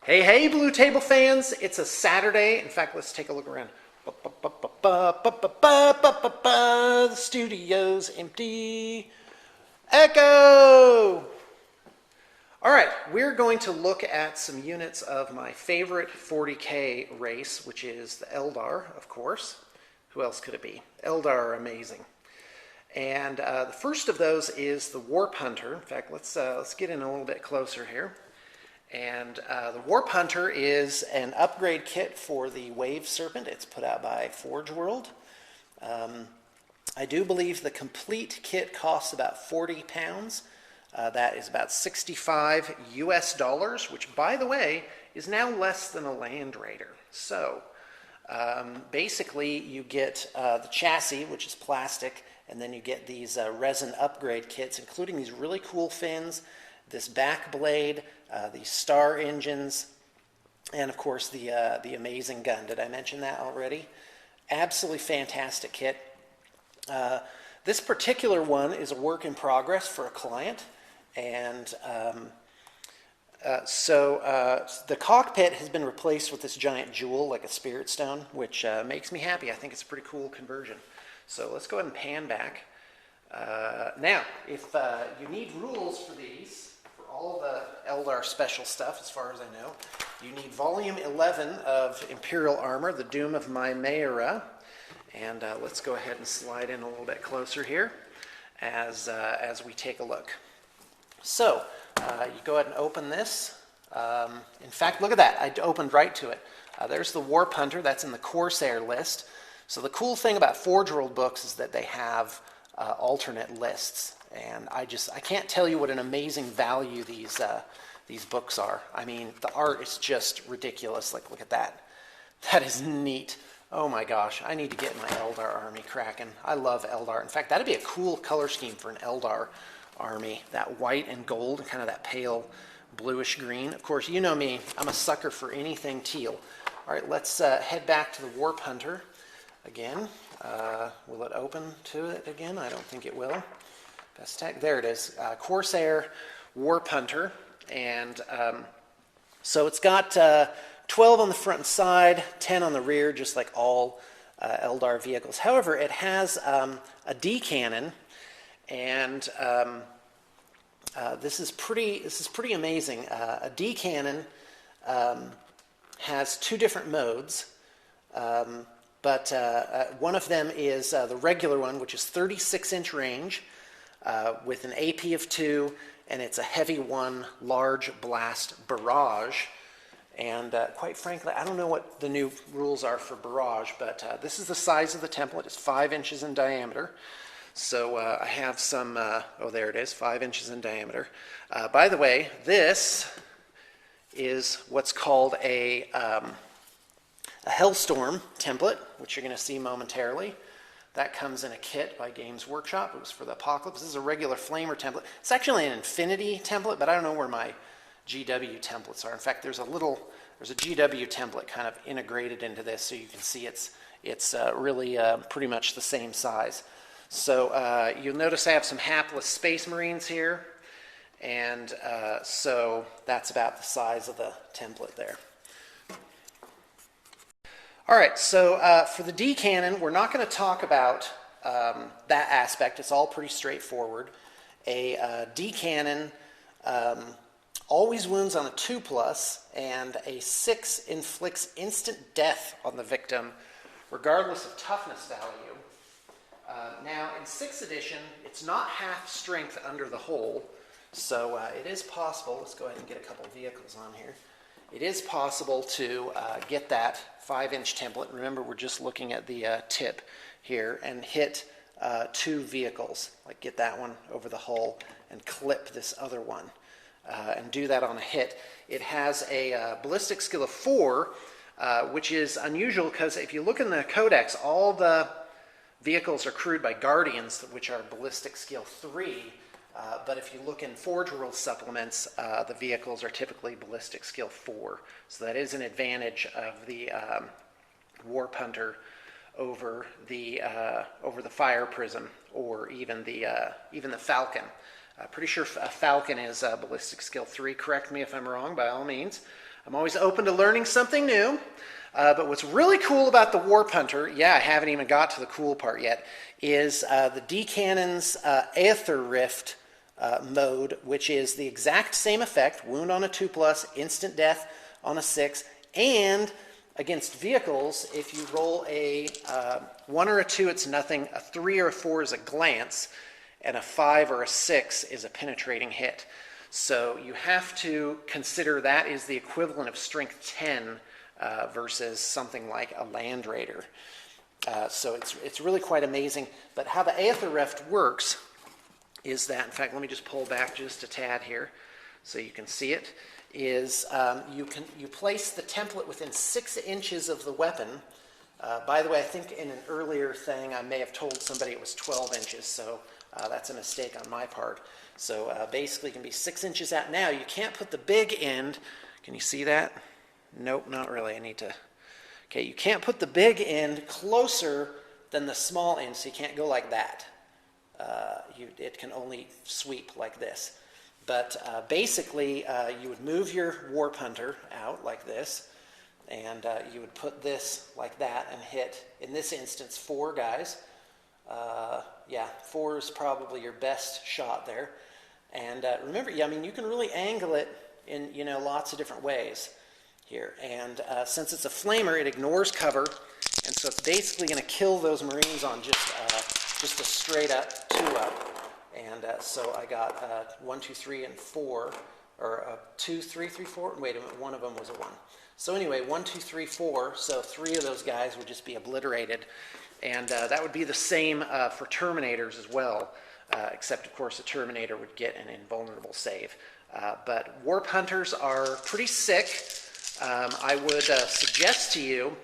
Hey, hey, Blue Table fans! It's a Saturday. In fact, let's take a look around. The studio's empty. Echo! All right, we're going to look at some units of my favorite 40K race, which is the Eldar, of course. Who else could it be? Eldar are amazing. And the first of those is the Warp Hunter. In fact, let's get in a little bit closer here. And the Warp Hunter is an upgrade kit for the Wave Serpent. It's put out by Forge World. I do believe the complete kit costs about 40 pounds. That is about 65 US dollars, which, by the way, is now less than a Land Raider. So basically you get the chassis, which is plastic, and then you get these resin upgrade kits, including these really cool fins, this back blade, these star engines, and of course the amazing gun. Did I mention that already? Absolutely fantastic kit. This particular one is a work in progress for a client, and so the cockpit has been replaced with this giant jewel, like a spirit stone, which makes me happy. I think it's a pretty cool conversion. So let's go ahead and pan back. Now, if you need rules for these, for all the Eldar special stuff, as far as I know, you need volume 11 of Imperial Armor, the Doom of Mymeira. And let's go ahead and slide in a little bit closer here as we take a look. So you go ahead and open this. In fact, look at that. I opened right to it. There's the Warp Hunter. That's in the Corsair list. So the cool thing about Forge World books is that they have alternate lists, and I can't tell you what an amazing value these books are. I mean, the art is just ridiculous. Like, look at that. That is neat. Oh my gosh, I need to get my Eldar army cracking. I love Eldar. In fact, that'd be a cool color scheme for an Eldar army. That white and gold, and kind of that pale bluish green. Of course, you know me. I'm a sucker for anything teal. All right, let's head back to the Warp Hunter. Again, will it open to it again? I don't think it will. Best tech, there it is. Corsair Warp Hunter, and so it's got 12 on the front and side, 10 on the rear, just like all Eldar vehicles. However, it has a D cannon, and this is pretty amazing. A D cannon has two different modes. But one of them is the regular one, which is 36-inch range with an AP of 2, and it's a heavy 1 large blast barrage. And quite frankly, I don't know what the new rules are for barrage, but this is the size of the template. It's 5 inches in diameter. So I have some, oh, there it is, 5 inches in diameter. By the way, this is what's called a Hellstorm template, which you're going to see momentarily. That comes in a kit by Games Workshop. It was for the Apocalypse. This is a regular Flamer template. It's actually an Infinity template, but I don't know where my GW templates are. In fact, there's a GW template kind of integrated into this, so you can see it's really pretty much the same size. So you'll notice I have some hapless Space Marines here, and so that's about the size of the template there. All right, so for the D cannon, we're not going to talk about that aspect. It's all pretty straightforward. A D cannon always wounds on a 2+, and a 6 inflicts instant death on the victim, regardless of toughness value. Now, in 6th edition, it's not half strength under the hull, so it is possible. Let's go ahead and get a couple of vehicles on here. It is possible to get that 5-inch template. Remember, we're just looking at the tip here, and hit 2 vehicles. Like, get that one over the hull and clip this other one, and do that on a hit. It has a ballistic skill of 4, which is unusual because if you look in the codex, all the vehicles are crewed by Guardians, which are ballistic skill 3. But if you look in Forge World supplements, the vehicles are typically ballistic skill 4. So that is an advantage of the Warp Hunter over the Fire Prism, or even the Falcon. Pretty sure Falcon is ballistic skill 3. Correct me if I'm wrong, by all means. I'm always open to learning something new. But what's really cool about the Warp Hunter, yeah, I haven't even got to the cool part yet, is the D-Cannon's Aether Rift mode, which is the exact same effect, wound on a 2+, instant death on a 6, and against vehicles, if you roll a 1 or a 2, it's nothing, a 3 or a 4 is a glance, and a 5 or a 6 is a penetrating hit. So you have to consider that is the equivalent of strength 10 versus something like a Land Raider. So it's really quite amazing. But how the Aether Rift works is that, in fact, let me just pull back just a tad here so you can see it, is you place the template within 6 inches of the weapon. By the way, I think in an earlier thing I may have told somebody it was 12 inches, so that's a mistake on my part. So basically it can be 6 inches out. Now you can't put the big end, can you see that? Nope, not really. I need to, okay, you can't put the big end closer than the small end, so you can't go like that. It can only sweep like this. But basically, you would move your Warp Hunter out like this, and you would put this like that and hit, in this instance, 4 guys. Yeah, 4 is probably your best shot there. And remember, yeah, I mean, you can really angle it in, you know, lots of different ways here. And since it's a flamer, it ignores cover, and so it's basically going to kill those Marines on just a straight up 2-up. And so I got 1, 2, 3, and 4, or 2, 3, 3, 4. Wait a minute, one of them was a 1. So anyway, 1, 2, 3, 4. So 3 of those guys would just be obliterated, and that would be the same for Terminators as well. Except of course a Terminator would get an invulnerable save. But Warp Hunters are pretty sick. I would suggest to you,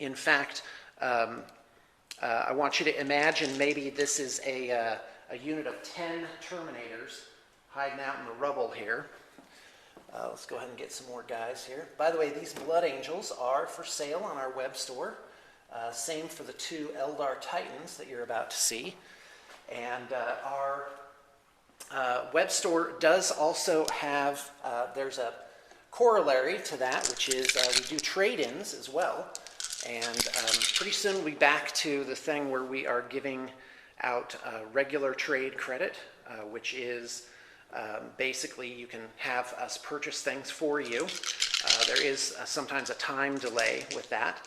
in fact, I want you to imagine maybe this is a unit of 10 Terminators hiding out in the rubble here. Let's go ahead and get some more guys here. By the way, these Blood Angels are for sale on our web store. Same for the 2 Eldar Titans that you're about to see. And our web store does also have, there's a corollary to that, which is we do trade-ins as well. And pretty soon we'll be back to the thing where we are giving out regular trade credit, which is basically you can have us purchase things for you. There is sometimes a time delay with that.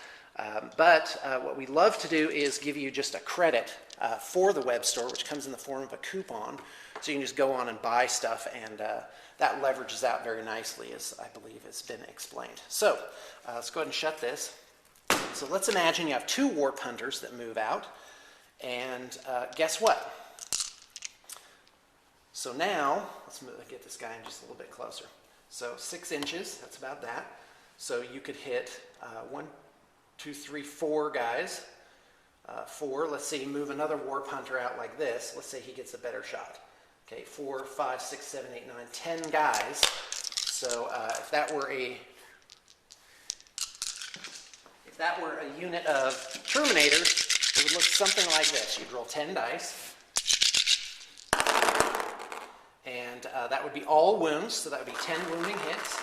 But what we love to do is give you just a credit for the web store, which comes in the form of a coupon. So you can just go on and buy stuff, and that leverages out very nicely, as I believe has been explained. So let's go ahead and shut this. So let's imagine you have 2 Warp Hunters that move out, and guess what? So now, let's get this guy in just a little bit closer. So 6 inches, that's about that. So you could hit 1, 2, 3, 4 guys. 4, let's say you move another Warp Hunter out like this. Let's say he gets a better shot. Okay, 4, 5, 6, 7, 8, 9, 10 guys. So if that were a unit of Terminators, it would look something like this. You'd roll 10 dice. And that would be all wounds, so that would be 10 wounding hits.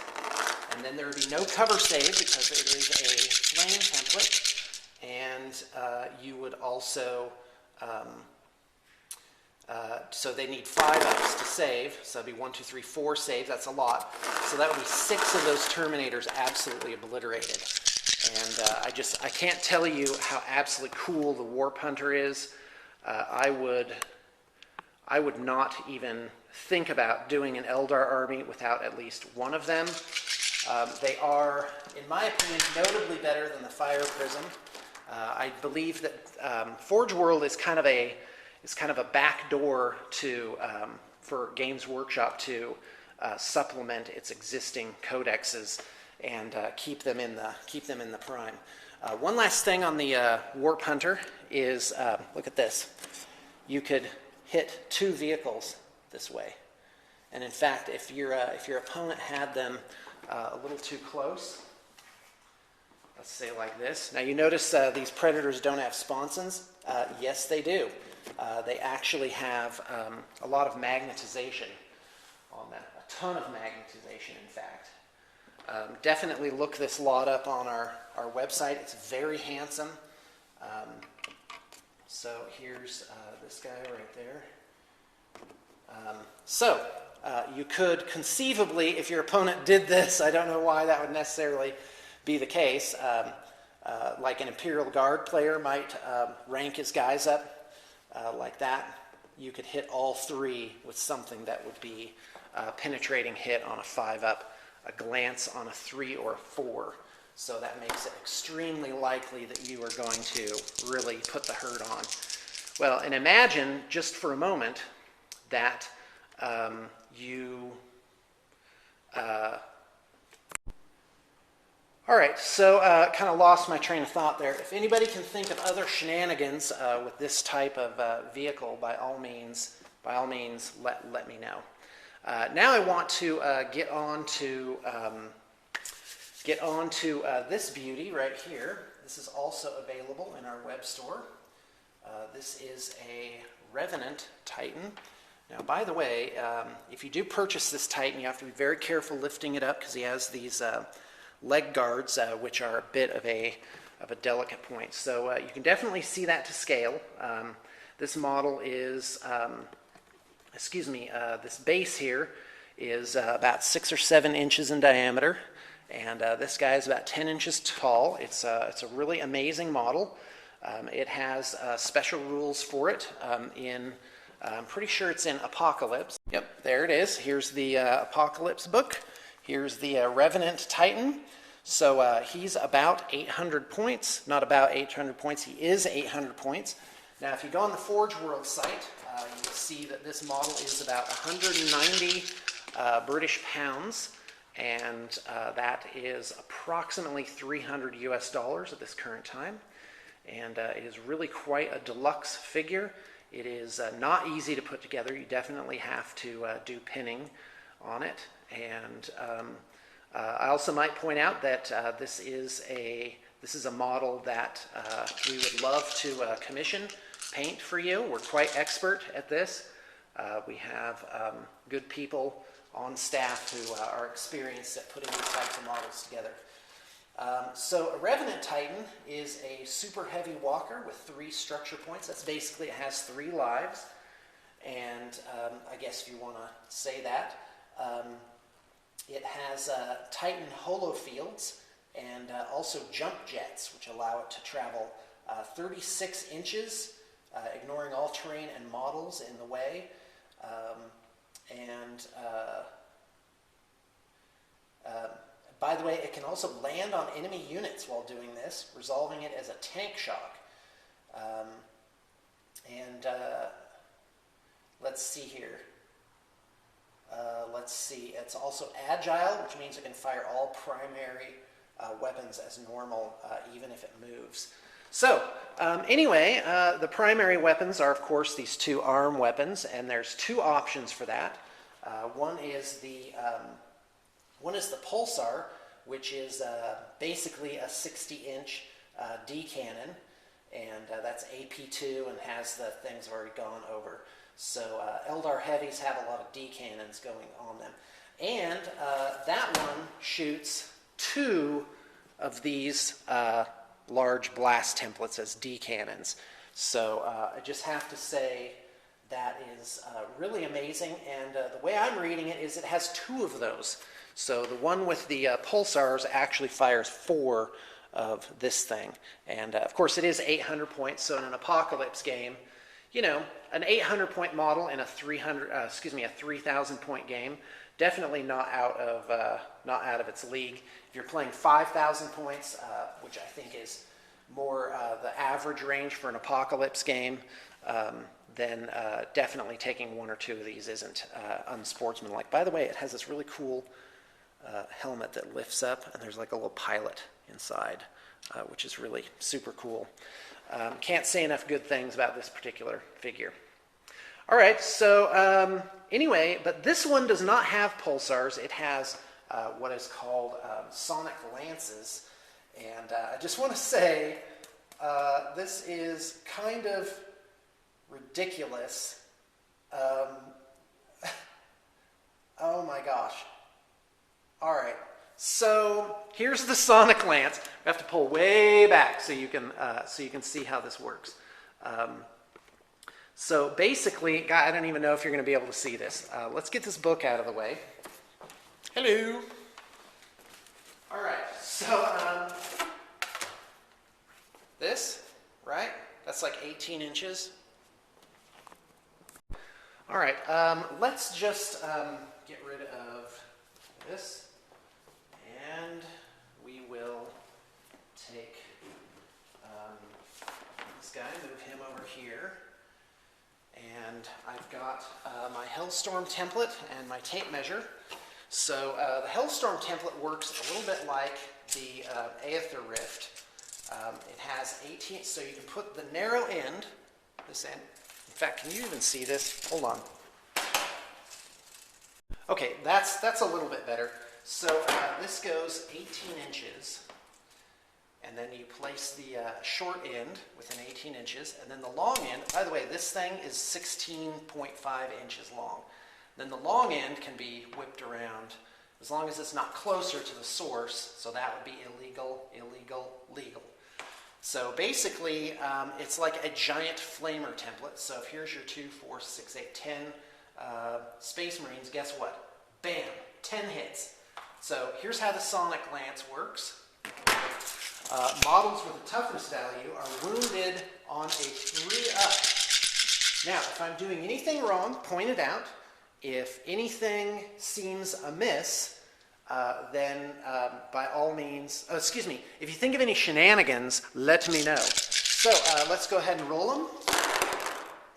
And then there would be no cover save because it is a flame template. And you would also, so they need 5 ups to save. So that'd be 1, 2, 3, 4 saves. That's a lot. So that would be 6 of those Terminators absolutely obliterated. And I can't tell you how absolutely cool the Warp Hunter is. I would not even think about doing an Eldar army without at least one of them. They are, in my opinion, notably better than the Fire Prism. I believe that Forge World is kind of a back door to for Games Workshop to supplement its existing codexes and keep them in the prime. One last thing on the Warp Hunter is look at this. You could hit 2 vehicles this way, and in fact, if your opponent had them a little too close, let's say like this. Now you notice these Predators don't have sponsons. Yes, they do. They actually have a lot of magnetization on them, a ton of magnetization, in fact. Definitely look this lot up on our website. It's very handsome. So here's this guy right there. You could conceivably, if your opponent did this, I don't know why that would necessarily be the case, like an Imperial Guard player might rank his guys up like that. You could hit all three with something that would be a penetrating hit on a 5-up, a glance on a 3 or a 4. So that makes it extremely likely that you are going to really put the hurt on. Well, and imagine just for a moment that all right, so kind of lost my train of thought there. If anybody can think of other shenanigans with this type of vehicle, by all means, let me know. Now I want to get on to this beauty right here. This is also available in our web store. This is a Revenant Titan. Now, by the way, if you do purchase this Titan, you have to be very careful lifting it up because he has these leg guards, which are a bit of a delicate point. So you can definitely see that to scale. This model is, this base here is about 6 or 7 inches in diameter, and this guy is about 10 inches tall. It's a really amazing model. It has special rules for it I'm pretty sure it's in Apocalypse. Yep, there it is. Here's the Apocalypse book. Here's the Revenant Titan. So he's about 800 points. Not about 800 points. He is 800 points. Now, if you go on the Forge World site, you'll see that this model is about 190 British pounds, and that is approximately $300 US at this current time. And it is really quite a deluxe figure. It is not easy to put together. You definitely have to do pinning on it. And I also might point out that this is a model that we would love to commission paint for you. We're quite expert at this. We have good people on staff who are experienced at putting these types of models together. So a Revenant Titan is a super heavy walker with 3 structure points. That's basically, it has 3 lives. And I guess if you want to say that, it has Titan holo fields and also jump jets, which allow it to travel 36 inches, ignoring all terrain and models in the way. By the way, it can also land on enemy units while doing this, resolving it as a tank shock. Let's see here. It's also agile, which means it can fire all primary weapons as normal, even if it moves. So, anyway, the primary weapons are, of course, these 2 arm weapons, and there's 2 options for that. One is the Pulsar, which is basically a 60-inch D cannon, and that's AP2 and has the things I've already gone over. So Eldar Heavies have a lot of D cannons going on them. And that one shoots 2 of these large blast templates as D cannons. So I just have to say that is really amazing, and the way I'm reading it is it has 2 of those. So the one with the pulsars actually fires 4 of this thing. And of course it is 800 points, so in an Apocalypse game, you know, an 800 point model in a 3,000 point game, definitely not out of its league. If you're playing 5,000 points, which I think is more the average range for an Apocalypse game, then definitely taking 1 or 2 of these isn't unsportsmanlike. By the way, it has this really cool helmet that lifts up, and there's like a little pilot inside, which is really super cool. Can't say enough good things about this particular figure. All right, so anyway, but this one does not have pulsars. It has what is called sonic lances, and I just want to say this is kind of ridiculous. Oh my gosh. All right, So here's the sonic lance. We have to pull way back so you can see how this works. So basically, God, I don't even know if you're going to be able to see this. Let's get this book out of the way. Hello. All right. So this, right? That's like 18 inches. All right. Let's just get rid of this. And we will take this guy, move him over here. And I've got my Hellstorm template and my tape measure. So the Hellstorm template works a little bit like the Aether Rift. It has 18, so you can put the narrow end, this end. In fact, can you even see this? Hold on. Okay, that's a little bit better. So this goes 18 inches, and then you place the short end within 18 inches, and then the long end, by the way, this thing is 16.5 inches long. Then the long end can be whipped around as long as it's not closer to the source, so that would be illegal, illegal, legal. So basically, it's like a giant flamer template. So if here's your 2, 4, 6, 8, 10 Space Marines, guess what? Bam, 10 hits. So here's how the sonic lance works. Models with a toughness value are wounded on a 3 up. Now, if I'm doing anything wrong, point it out. If anything seems amiss, then by all means, if you think of any shenanigans, let me know. So let's go ahead and roll them.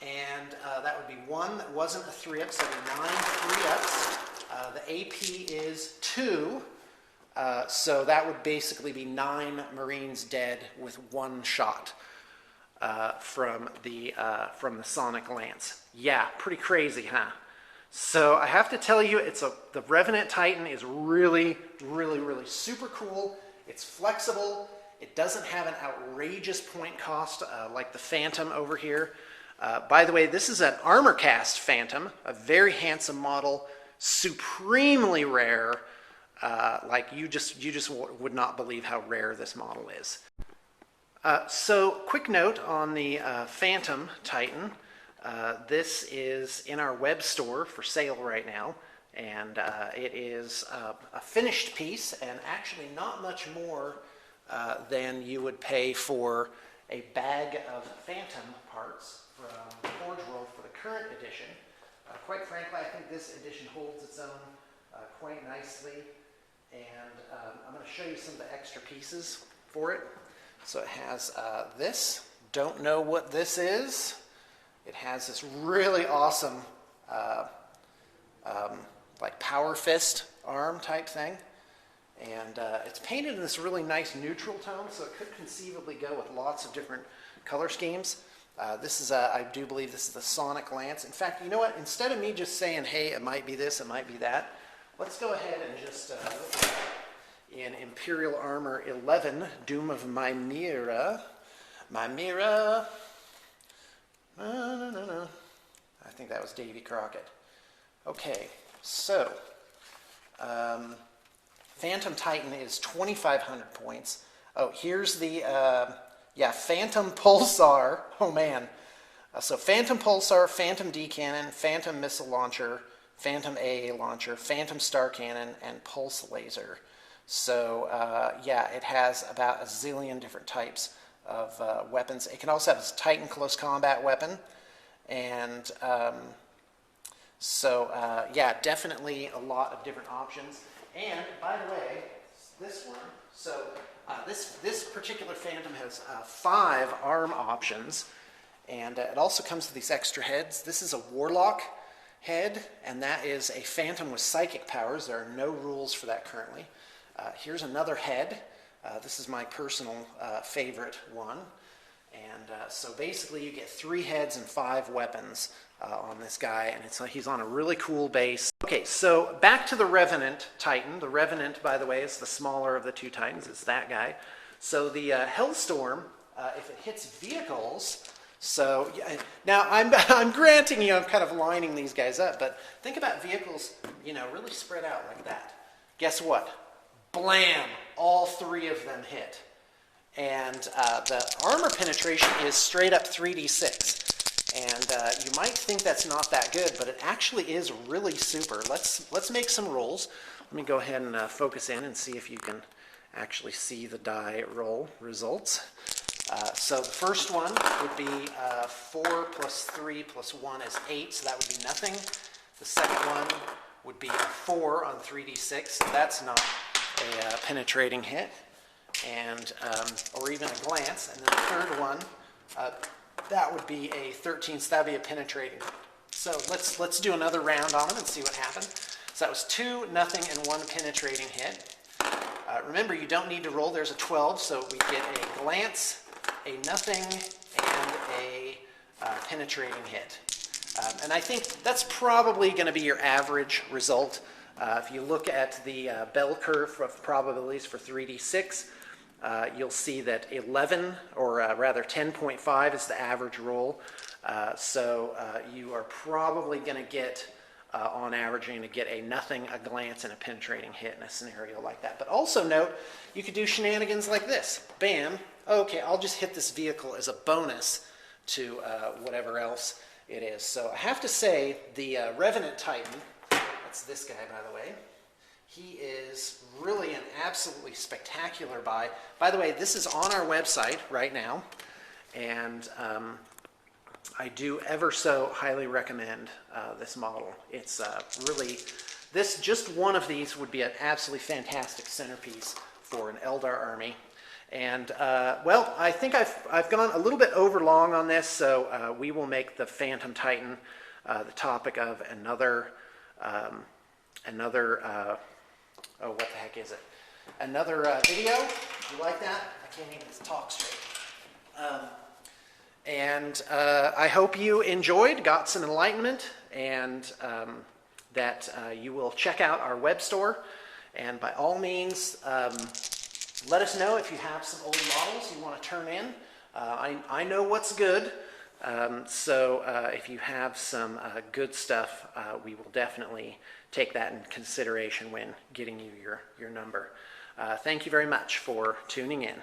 And that would be 1 that wasn't a 3-up, so 9 3-ups. The AP is 2, so that would basically be 9 Marines dead with 1 shot from the sonic lance. Yeah, pretty crazy, huh? So I have to tell you, the Revenant Titan is really, really, really super cool. It's flexible. It doesn't have an outrageous point cost like the Phantom over here. By the way, this is an armor cast Phantom, a very handsome model, supremely rare. Like you just would not believe how rare this model is. So quick note on the Phantom Titan. This is in our web store for sale right now, and it is a finished piece, and actually not much more than you would pay for a bag of Phantom parts from Forge World for the current edition. Quite frankly, I think this edition holds its own quite nicely, and I'm going to show you some of the extra pieces for it. So it has this. Don't know what this is. It has this really awesome like power fist arm type thing. And it's painted in this really nice neutral tone, so it could conceivably go with lots of different color schemes. This is, I do believe this is the Sonic Lance. In fact, you know what? Instead of me just saying, hey, it might be this, it might be that, let's go ahead and just look in Imperial Armor 11, Doom of Mimera. Mimera. No. I think that was Davy Crockett. Okay, so Phantom Titan is 2,500 points. Oh, here's the Phantom Pulsar. Oh man. So Phantom Pulsar, Phantom D Cannon, Phantom Missile Launcher, Phantom AA Launcher, Phantom Star Cannon, and Pulse Laser. So it has about a zillion different types of weapons. It can also have a Titan close combat weapon. And definitely a lot of different options. And by the way, this one, so this particular Phantom has 5 arm options, and it also comes with these extra heads. This is a Warlock head, and that is a Phantom with psychic powers. There are no rules for that currently. Here's another head. This is my personal favorite one. And so basically you get 3 heads and 5 weapons on this guy, and he's on a really cool base. Okay, so back to the Revenant Titan. The Revenant, by the way, is the smaller of the 2 Titans. It's that guy. So the Hellstorm, if it hits vehicles, so now I'm granting you, I'm kind of lining these guys up, but think about vehicles, really spread out like that. Guess what? blam, all 3 of them hit. And the armor penetration is straight up 3d6. And you might think that's not that good, but it actually is really super. Let's make some rolls. Let me go ahead and focus in and see if you can actually see the die roll results. So the first one would be 4 plus 3 plus 1 is 8, so that would be nothing. The second one would be a 4 on 3d6, so that's not a penetrating hit, and or even a glance. And then the third one, that would be a 13, so that would be a penetrating hit. So let's do another round on them and see what happened. So that was 2, nothing, and 1 penetrating hit. Remember, you don't need to roll. There's a 12, so we get a glance, a nothing, and a penetrating hit. And I think that's probably going to be your average result. If you look at the bell curve of probabilities for 3d6, you'll see that 11, or rather 10.5 is the average roll. So you are probably going to get, on average, you're going to get a nothing, a glance, and a penetrating hit in a scenario like that. But also note, you could do shenanigans like this. Bam. Okay, I'll just hit this vehicle as a bonus to whatever else it is. So I have to say, the Revenant Titan, that's this guy, by the way, he is really an absolutely spectacular buy. By the way, this is on our website right now, and I do ever so highly recommend this model. It's really, just one of these would be an absolutely fantastic centerpiece for an Eldar army. And well, I think I've gone a little bit over long on this, so we will make the Phantom Titan the topic of another oh, what the heck is it? Another video. You like that? I can't even talk straight. And I hope you enjoyed, got some enlightenment, and that you will check out our web store. And by all means, let us know if you have some old models you want to turn in. I know what's good. So if you have some good stuff, we will definitely take that in consideration when getting you your number. Thank you very much for tuning in.